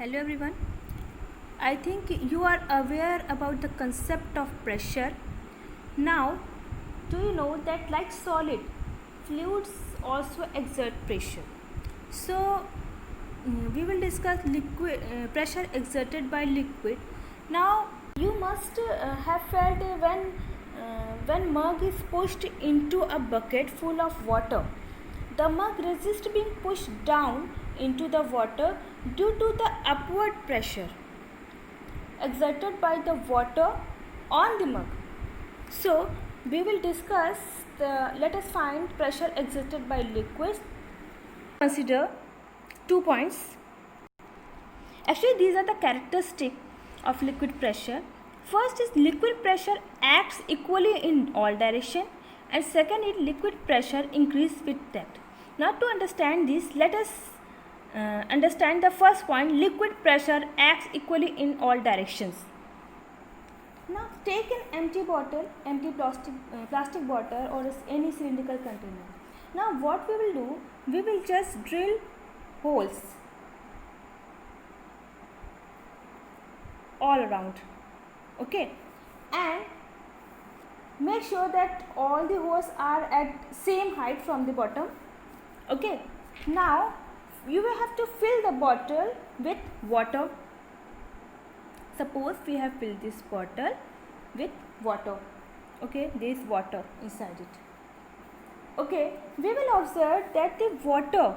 Hello everyone. I think you are aware about the concept of pressure. Now, do you know that like solid, fluids also exert pressure. So, we will discuss liquid pressure exerted by liquid. Now, you must have felt when mug is pushed into a bucket full of water. The mug resists being pushed down into the water due to the upward pressure exerted by the water on the mug. So, we will discuss let us find pressure exerted by liquids. Consider 2 points. Actually, these are the characteristics of liquid pressure. First is liquid pressure acts equally in all direction, and second is liquid pressure increases with depth. Now to understand this, let us understand the first point. Liquid pressure acts equally in all directions. Now take an empty bottle, empty plastic bottle or any cylindrical container. Now what we will do, we will just drill holes all around, okay, and make sure that all the holes are at same height from the bottom, okay. Now you will have to fill the bottle with water. Suppose we have filled this bottle with water, okay, there is water inside it, okay. We will observe that the water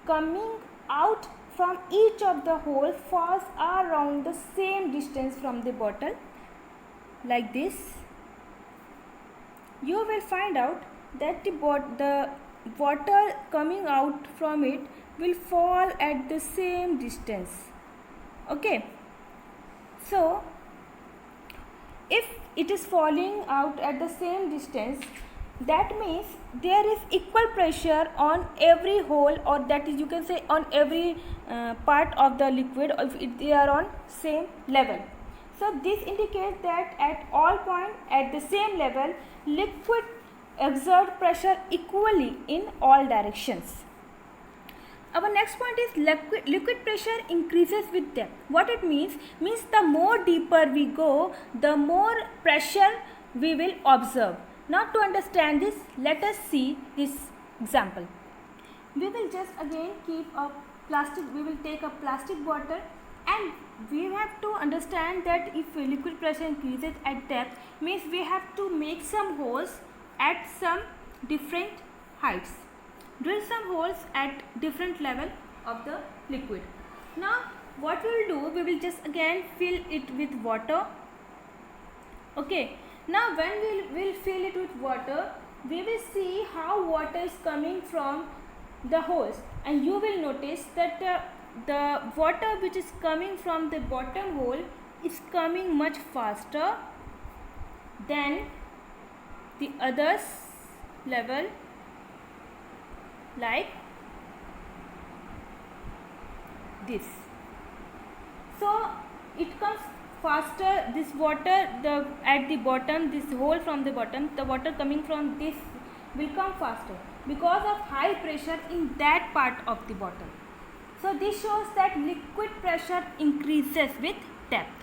coming out from each of the holes falls around the same distance from the bottle, like this. You will find out that the water coming out from it will fall at the same distance, okay. So if it is falling out at the same distance, that means there is equal pressure on every hole, or that is you can say on every part of the liquid if they are on same level. So this indicates that at all points at the same level, liquid exert pressure equally in all directions. Our next point is liquid pressure increases with depth. What it means the more deeper we go, the more pressure we will observe. Now to understand this, let us see this example. We will just again we will take a plastic bottle, and we have to understand that if liquid pressure increases at depth, means we have to make some holes at some different heights. Drill some holes at different level of the liquid. Now what we will do, we will just again fill it with water, okay. Now when we will fill it with water, we will see how water is coming from the holes, and you will notice that the water which is coming from the bottom hole is coming much faster than the others level, like this. So it comes faster, this water at the bottom, this hole from the bottom, the water coming from this will come faster because of high pressure in that part of the bottle. So this shows that liquid pressure increases with depth.